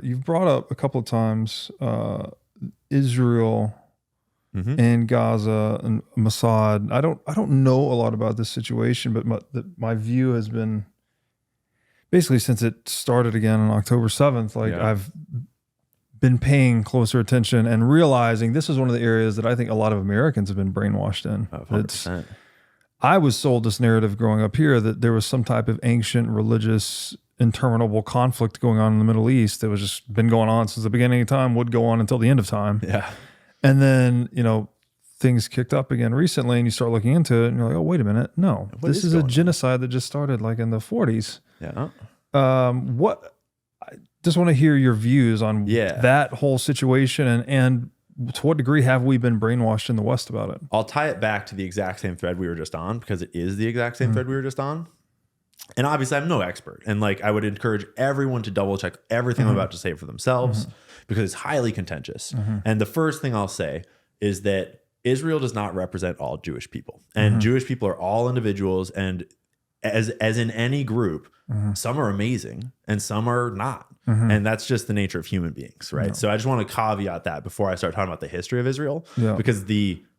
You've brought up a couple of times Israel and Gaza and Mossad. I don't know a lot about this situation, but my view has been basically since it started again on October 7th, I've been paying closer attention and realizing this is one of the areas that I think a lot of Americans have been brainwashed in. 100%. I was sold this narrative growing up here that there was some type of ancient religious interminable conflict going on in the Middle East that was just been going on since the beginning of time, would go on until the end of time. Yeah. And then, things kicked up again recently and you start looking into it and you're like, oh, wait a minute. No, this is a genocide that just started like in the 40s. Yeah. I just want to hear your views on that whole situation and to what degree have we been brainwashed in the West about it? I'll tie it back to the exact same thread we were just on because it is the exact same thread we were just on. And obviously I'm no expert. And I would encourage everyone to double check everything I'm about to say for themselves because it's highly contentious. And the first thing I'll say is that Israel does not represent all Jewish people. And Jewish people are all individuals. And as in any group, some are amazing and some are not. And that's just the nature of human beings, right? So I just want to caveat that before I start talking about the history of Israel, because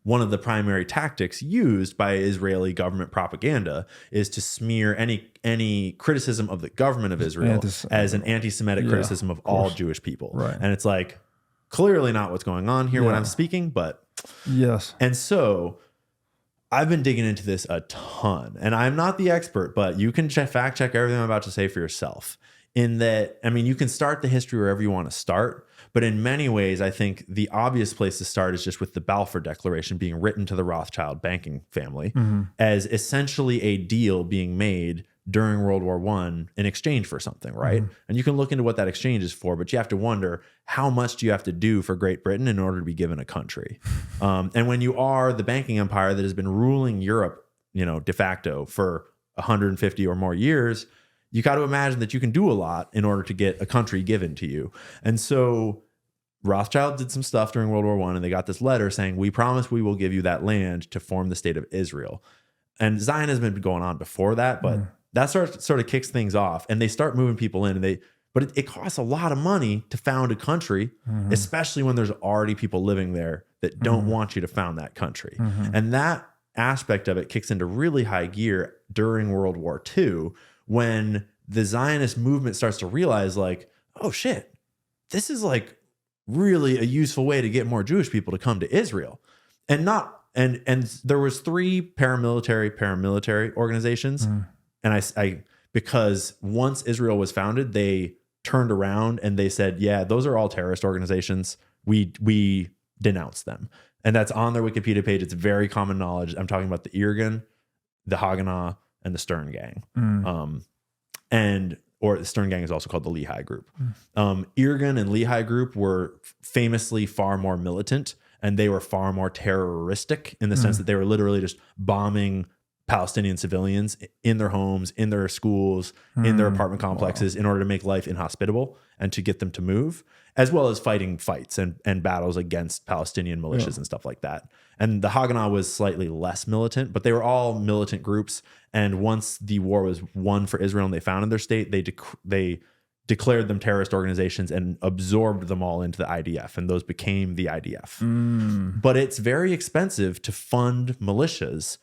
one of the primary tactics used by Israeli government propaganda is to smear any criticism of the government of Israel as an anti-Semitic criticism of all Jewish people. Right. And it's clearly not what's going on here when I'm speaking, but yes. And so I've been digging into this a ton, and I'm not the expert, but you can fact check everything I'm about to say for yourself. In that, you can start the history wherever you want to start, but in many ways, I think the obvious place to start is just with the Balfour Declaration being written to the Rothschild banking family as essentially a deal being made during World War I in exchange for something, right? And you can look into what that exchange is for, but you have to wonder, how much do you have to do for Great Britain in order to be given a country? And when you are the banking empire that has been ruling Europe, de facto for 150 or more years, you got to imagine that you can do a lot in order to get a country given to you. And so Rothschild did some stuff during World War I, and they got this letter saying, we promise we will give you that land to form the state of Israel. And Zionism had been going on before that, but that sort of kicks things off, and they start moving people in, but it costs a lot of money to found a country, especially when there's already people living there that don't want you to found that country. And that aspect of it kicks into really high gear during World War II, when the Zionist movement starts to realize oh shit, this is really a useful way to get more Jewish people to come to Israel. And there was 3 paramilitary organizations. And I because once Israel was founded, they turned around and they said, yeah, those are all terrorist organizations. We denounce them. And that's on their Wikipedia page. It's very common knowledge. I'm talking about the Irgun, the Haganah, and the Stern Gang. Or the Stern Gang is also called the Lehi Group. Irgun and Lehi Group were famously far more militant, and they were far more terroristic in the sense that they were literally just bombing Palestinian civilians in their homes, in their schools, in their apartment complexes in order to make life inhospitable and to get them to move, as well as fighting fights and battles against Palestinian militias and stuff like that. And the Haganah was slightly less militant, but they were all militant groups. And once the war was won for Israel and they founded their state, they declared them terrorist organizations and absorbed them all into the IDF, and those became the IDF. But it's very expensive to fund militias,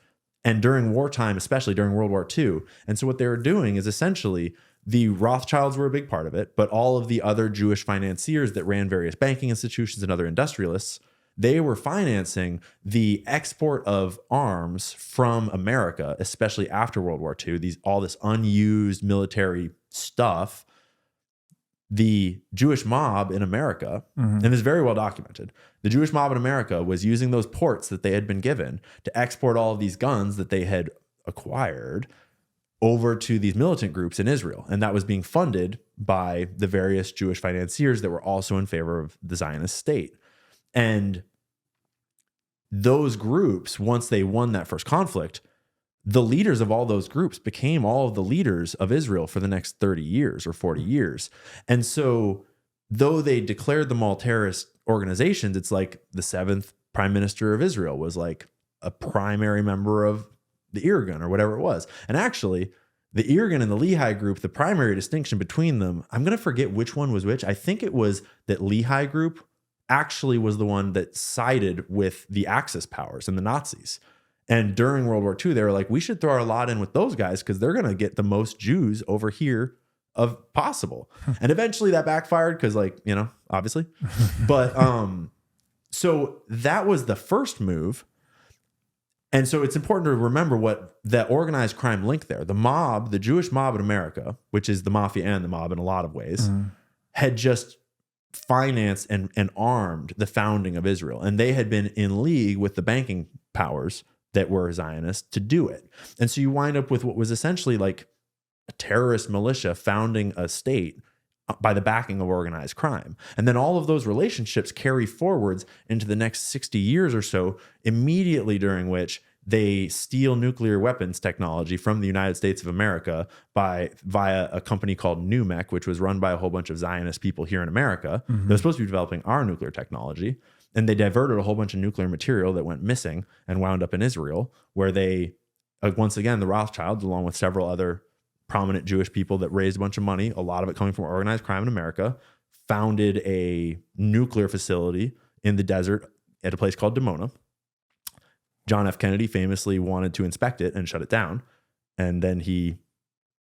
and during wartime, especially during World War II. And so what they were doing is essentially the Rothschilds were a big part of it, but all of the other Jewish financiers that ran various banking institutions and other industrialists, they were financing the export of arms from America, especially after World War II, all this unused military stuff. The Jewish mob in America, and this is very well documented, the Jewish mob in America was using those ports that they had been given to export all of these guns that they had acquired over to these militant groups in Israel. And that was being funded by the various Jewish financiers that were also in favor of the Zionist state. And those groups, once they won that first conflict, the leaders of all those groups became all of the leaders of Israel for the next 30 years or 40 years. And so though they declared them all terrorist organizations, it's like the 7th prime minister of Israel was a primary member of the Irgun or whatever it was. And actually, The Irgun and the Lehi group, the primary distinction between them, I'm going to forget which one was which. I think it was that Lehi group actually was the one that sided with the Axis powers and the Nazis. And during World War II, they were like, we should throw our lot in with those guys because they're going to get the most Jews over here of possible. And eventually that backfired because, like, you know, obviously. But so that was the first move. And so it's important to remember what that organized crime link there. The mob, the Jewish mob in America, which is the mafia and the mob in a lot of ways, had just financed and armed the founding of Israel. And they had been in league with the banking powers that were Zionists to do it. And so you wind up with what was essentially like a terrorist militia founding a state by the backing of organized crime. And then all of those relationships carry forwards into the next 60 years or so, immediately during which they steal nuclear weapons technology from the United States of America via a company called NUMEC, which was run by a whole bunch of Zionist people here in America. They're supposed to be developing our nuclear technology. And they diverted a whole bunch of nuclear material that went missing and wound up in Israel, where they, once again, the Rothschilds, along with several other prominent Jewish people that raised a bunch of money, a lot of it coming from organized crime in America, founded a nuclear facility in the desert at a place called Dimona. John F. Kennedy famously wanted to inspect it and shut it down, and then he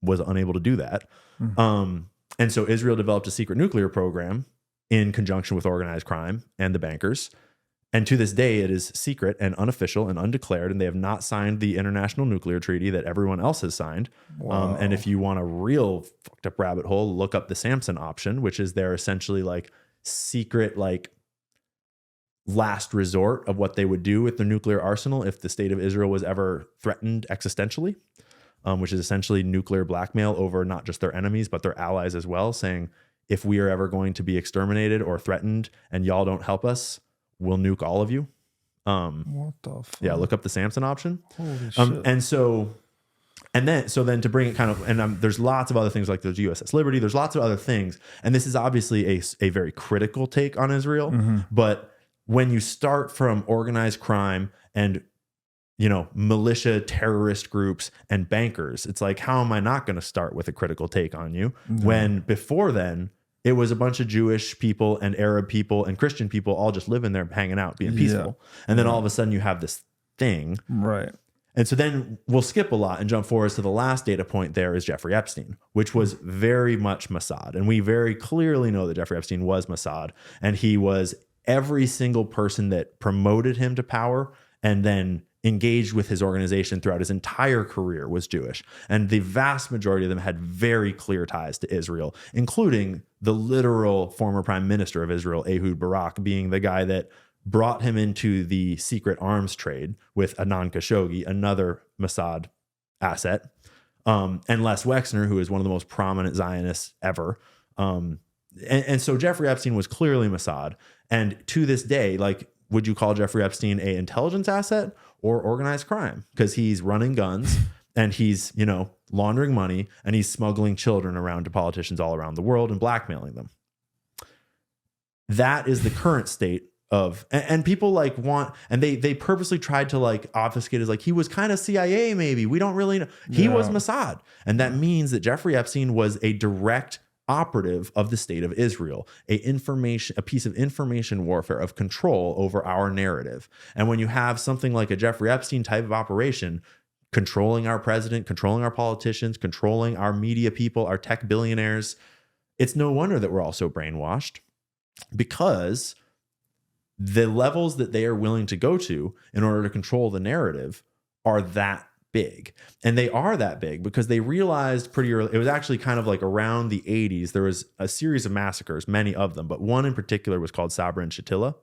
was unable to do that. And so Israel developed a secret nuclear program in conjunction with organized crime and the bankers. And to this day, it is secret and unofficial and undeclared, and they have not signed the International Nuclear Treaty that everyone else has signed. And if you want a real fucked up rabbit hole, look up the Samson option, which is their essentially like secret, like last resort of what they would do with the nuclear arsenal if the state of Israel was ever threatened existentially, which is essentially nuclear blackmail over not just their enemies, but their allies as well, saying, if we are ever going to be exterminated or threatened and y'all don't help us, we'll nuke all of you. What the fuck? Yeah, look up the Samson option. Holy shit. And then to bring it kind of, and there's lots of other things like there's USS Liberty, there's lots of other things. And this is obviously a very critical take on Israel. But when you start from organized crime and, you know, militia, terrorist groups and bankers, it's like, how am I not going to start with a critical take on you when before then, it was a bunch of Jewish people and Arab people and Christian people all just living there, hanging out, being peaceful. And then all of a sudden you have this thing. Right. And so then we'll skip a lot and jump forward to the last data point there is Jeffrey Epstein, which was very much Mossad. And we very clearly know that Jeffrey Epstein was Mossad. And he was every single person that promoted him to power and then engaged with his organization throughout his entire career was Jewish. And the vast majority of them had very clear ties to Israel, including the literal former prime minister of Israel, Ehud Barak, being the guy that brought him into the secret arms trade with Adnan Khashoggi, another Mossad asset, and Les Wexner, who is one of the most prominent Zionists ever. And so Jeffrey Epstein was clearly Mossad. And to this day, like, would you call Jeffrey Epstein a intelligence asset or organized crime? Because he's running guns and he's, you know, laundering money and he's smuggling children around to politicians all around the world and blackmailing them. That is the current state of, and people like want, and they purposely tried to like obfuscate as like, he was kind of CIA maybe. We don't really know. He was Mossad. And that means that Jeffrey Epstein was a direct operative of the state of Israel, a piece of information warfare of control over our narrative. And when you have something like a Jeffrey Epstein type of operation controlling our president, controlling our politicians, controlling our media people, our tech billionaires, it's no wonder that we're all so brainwashed, because the levels that they are willing to go to in order to control the narrative are that big. And they are that big because they realized pretty early, it was actually kind of like around the 80s, there was a series of massacres, many of them, but one in particular was called Sabra and Shatila.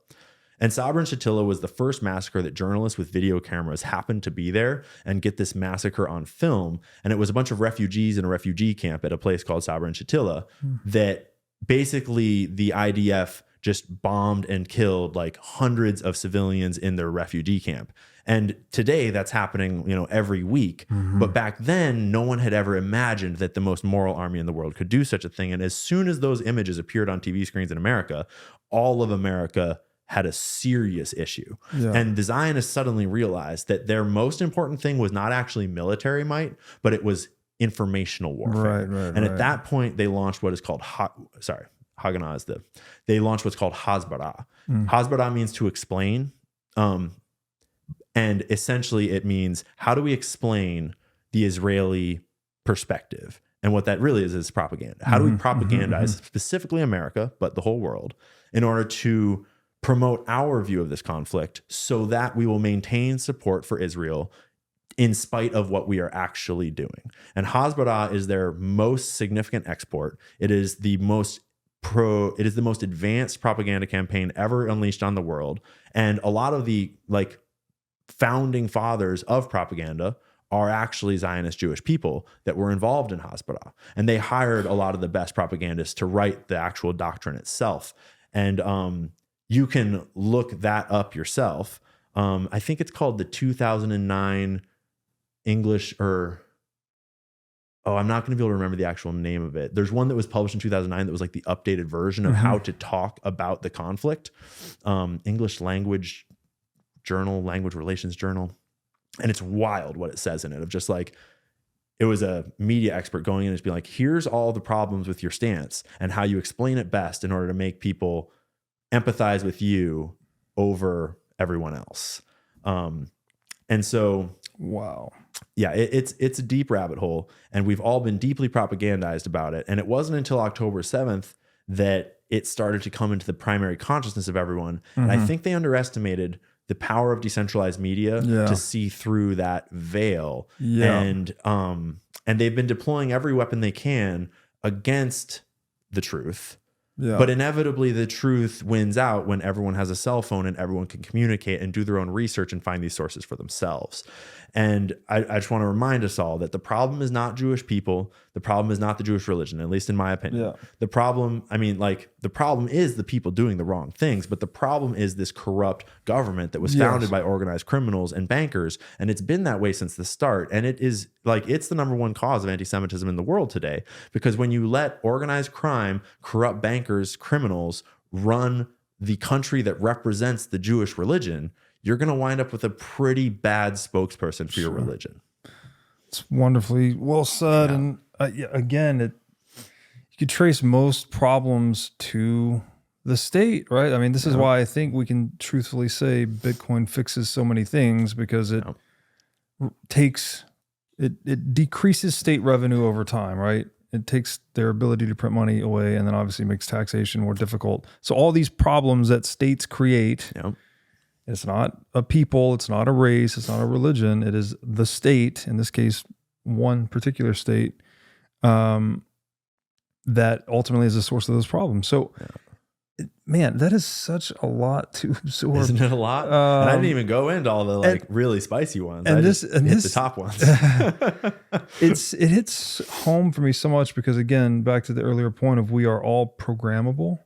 And Sabra and Shatila was the first massacre that journalists with video cameras happened to be there and get this massacre on film. And it was a bunch of refugees in a refugee camp at a place called Sabra and Shatila that basically the IDF just bombed and killed like hundreds of civilians in their refugee camp. And today that's happening, you know, every week. But back then, no one had ever imagined that the most moral army in the world could do such a thing. And as soon as those images appeared on TV screens in America, all of America had a serious issue. And the Zionists suddenly realized that their most important thing was not actually military might, but it was informational warfare. And at that point, they launched what is called Haganah is they launched what's called Hasbara. Hasbara means to explain. And essentially it means, how do we explain the Israeli perspective? And what that really is propaganda. How do we propagandize specifically America, but the whole world, in order to promote our view of this conflict so that we will maintain support for Israel in spite of what we are actually doing? And Hasbara is their most significant export. It is the most advanced propaganda campaign ever unleashed on the world. And a lot of the like founding fathers of propaganda are actually Zionist Jewish people that were involved in Hasbara. And they hired a lot of the best propagandists to write the actual doctrine itself. And you can look that up yourself. I think it's called the 2009 English, or I'm not going to be able to remember the actual name of it. There's one that was published in 2009 that was like the updated version of how to talk about the conflict. English language journal, language relations journal. And it's wild what it says in it, of just like, it was a media expert going in and just being like, here's all the problems with your stance and how you explain it best in order to make people empathize with you over everyone else. And so, wow. Yeah, it's a deep rabbit hole, and we've all been deeply propagandized about it. And it wasn't until October 7th that it started to come into the primary consciousness of everyone. And I think they underestimated the power of decentralized media to see through that veil. And they've been deploying every weapon they can against the truth. But inevitably the truth wins out when everyone has a cell phone and everyone can communicate and do their own research and find these sources for themselves. And I just want to remind us all that the problem is not Jewish people. The problem is not the Jewish religion, at least in my opinion. The problem, the problem is the people doing the wrong things, but the problem is this corrupt government that was founded by organized criminals and bankers. And it's been that way since the start. And it is like, it's the number one cause of anti-Semitism in the world today, because when you let organized crime, corrupt bankers, criminals run the country that represents the Jewish religion, you're going to wind up with a pretty bad spokesperson for your religion. It's wonderfully well said. And again, you could trace most problems to the state, right? I mean, this is why I think we can truthfully say Bitcoin fixes so many things, because it decreases state revenue over time, right? It takes their ability to print money away, and then obviously makes taxation more difficult. So all these problems that states create, it's not a people, it's not a race, it's not a religion. It is the state, in this case, one particular state, that ultimately is the source of those problems. So, man, that is such a lot to absorb. Isn't it a lot? And I didn't even go into all the really spicy ones. I just hit the top ones. It hits home for me so much because, again, back to the earlier point of we are all programmable.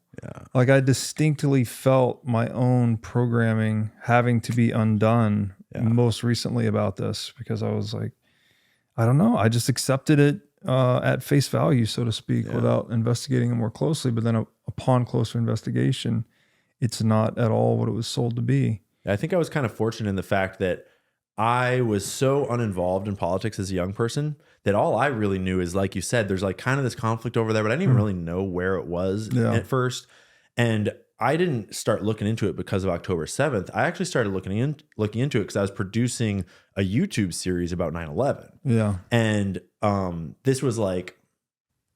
Like I distinctly felt my own programming having to be undone most recently about this, because I was like, I don't know. I just accepted it at face value, so to speak, without investigating it more closely. But then upon closer investigation, it's not at all what it was sold to be. I think I was kind of fortunate in the fact that I was so uninvolved in politics as a young person that all I really knew is, like you said, there's like kind of this conflict over there, but I didn't even really know where it was at first. And I didn't start looking into it because of October 7th. I actually started looking into it because I was producing a YouTube series about 9/11. And this was like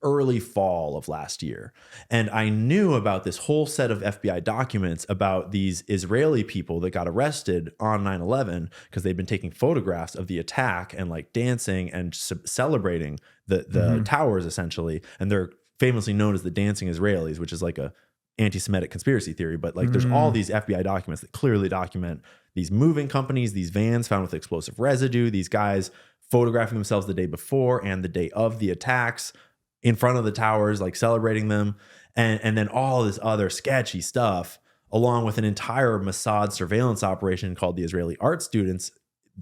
early fall of last year. And I knew about this whole set of FBI documents about these Israeli people that got arrested on 9/11 because they'd been taking photographs of the attack and like dancing and celebrating the towers essentially. And they're famously known as the dancing Israelis, which is like a anti-Semitic conspiracy theory. But like there's all these FBI documents that clearly document these moving companies, these vans found with explosive residue, these guys photographing themselves the day before and the day of the attacks in front of the towers, like celebrating them, and then all this other sketchy stuff, along with an entire Mossad surveillance operation called the Israeli Art Students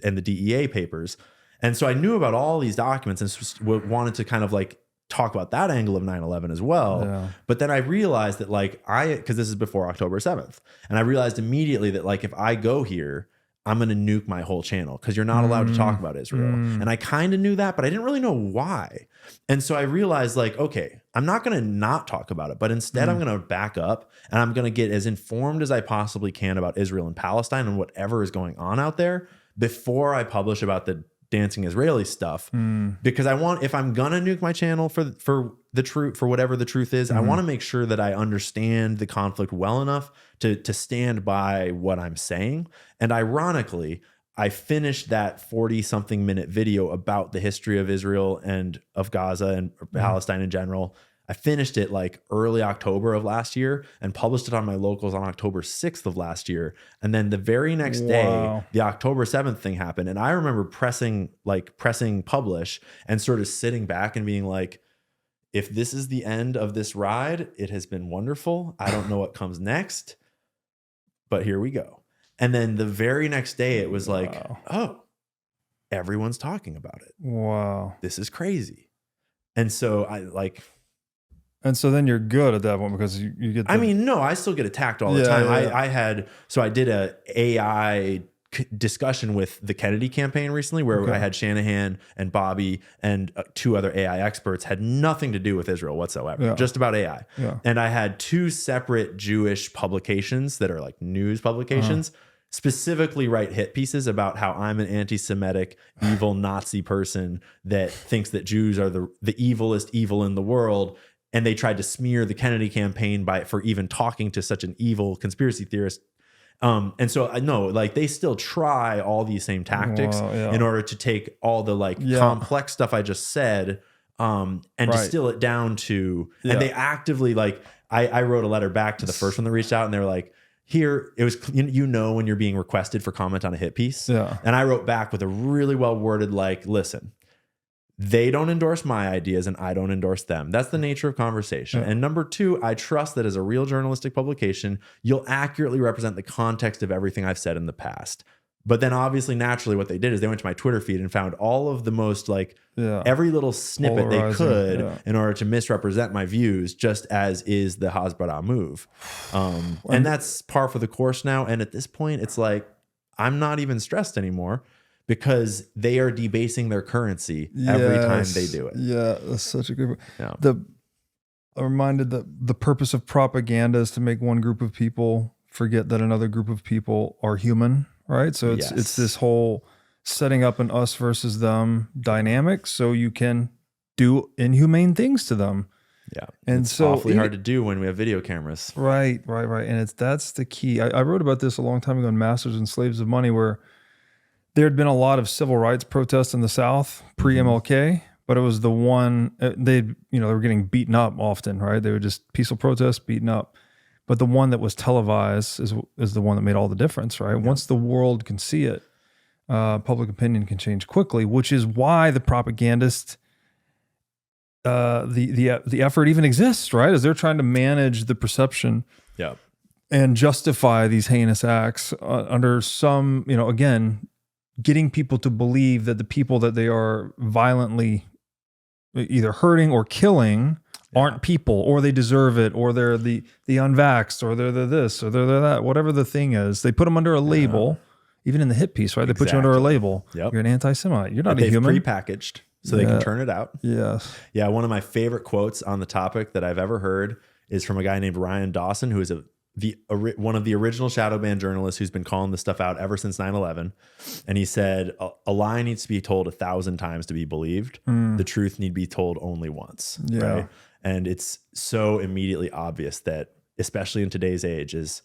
and the DEA papers. And so I knew about all these documents and wanted to kind of like talk about that angle of 9/11 as well. But then I realized that like because this is before October 7th, and I realized immediately that like if I go here, I'm going to nuke my whole channel because you're not allowed to talk about Israel. And I kind of knew that, but I didn't really know why. And so I realized like, okay, I'm not going to not talk about it, but instead I'm going to back up and I'm going to get as informed as I possibly can about Israel and Palestine and whatever is going on out there before I publish about the dancing Israeli stuff. Because I want, if I'm going to nuke my channel for the truth, for whatever the truth is, I want to make sure that I understand the conflict well enough to stand by what I'm saying. And ironically, I finished that 40-something minute video about the history of Israel and of Gaza and Palestine in general. I finished it like early October of last year and published it on my locals on October 6th of last year. And then the very next day, the October 7th thing happened. And I remember pressing publish and sort of sitting back and being like, if this is the end of this ride, it has been wonderful. I don't know what comes next, but here we go. And then the very next day it was like, oh, everyone's talking about it. Wow. This is crazy. And so and so then you're good at that point because you get. I mean, no, I still get attacked all the time. Yeah. I did a AI discussion with the Kennedy campaign recently where I had Shanahan and Bobby and 2 other AI experts, had nothing to do with Israel whatsoever, just about AI. Yeah. And I had 2 separate Jewish publications that are like news publications specifically write hit pieces about how I'm an anti-Semitic, evil Nazi person that thinks that Jews are the evilest evil in the world. And they tried to smear the Kennedy campaign for even talking to such an evil conspiracy theorist. And so I know like they still try all these same tactics in order to take all the complex stuff I just said and distill it down to, and they actively I wrote a letter back to the first one that reached out and they were like, here, it was, when you're being requested for comment on a hit piece. Yeah. And I wrote back with a really well worded, listen, they don't endorse my ideas and I don't endorse them. That's the nature of conversation. And number 2, I trust that as a real journalistic publication, you'll accurately represent the context of everything I've said in the past. But then obviously, naturally, what they did is they went to my Twitter feed and found all of the most every little snippet they could in order to misrepresent my views, just as is the Hasbara move. And that's par for the course now. And at this point, it's like, I'm not even stressed anymore because they are debasing their currency every time they do it. Yeah, that's such a good I'm reminded that the purpose of propaganda is to make one group of people forget that another group of people are human. Right. So it's this whole setting up an us versus them dynamic so you can do inhumane things to them. Yeah. And it's so awfully hard to do when we have video cameras. Right. And that's the key. I wrote about this a long time ago in Masters and Slaves of Money, where there had been a lot of civil rights protests in the South pre-MLK, but it was the one they were getting beaten up often, right? They were just peaceful protests, beaten up. But the one that was televised is the one that made all the difference, right? Yeah. Once the world can see it, public opinion can change quickly, which is why the propagandist, the effort even exists, right? As they're trying to manage the perception and justify these heinous acts under some, again, getting people to believe that the people that they are violently either hurting or killing aren't people, or they deserve it, or they're the unvaxxed, or they're the this, or they're that, whatever the thing is. They put them under a label, even in the hit piece, right? They put you under a label. Yep. You're an anti-Semite. You're not a human. They've prepackaged so they can turn it out. Yes. Yeah, one of my favorite quotes on the topic that I've ever heard is from a guy named Ryan Dawson, who is one of the original shadow ban journalists who's been calling this stuff out ever since 9/11. And he said, a lie needs to be told 1,000 times to be believed. The truth need be told only once. Yeah. Right? And it's so immediately obvious that, especially in today's age, is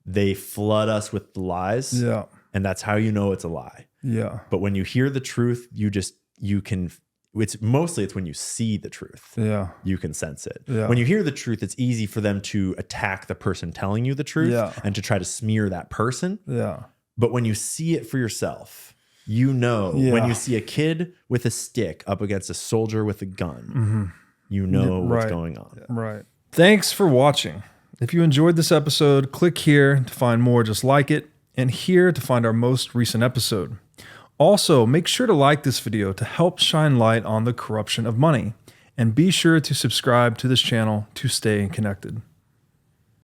they flood us with lies. Yeah. And that's how you know it's a lie. Yeah. But when you hear the truth, it's when you see the truth. Yeah. You can sense it. Yeah. When you hear the truth, it's easy for them to attack the person telling you the truth and to try to smear that person. Yeah. But when you see it for yourself, when you see a kid with a stick up against a soldier with a gun, what's going on. Yeah. Right. Thanks for watching. If you enjoyed this episode, click here to find more just like it, and here to find our most recent episode. Also, make sure to like this video to help shine light on the corruption of money, and be sure to subscribe to this channel to stay connected.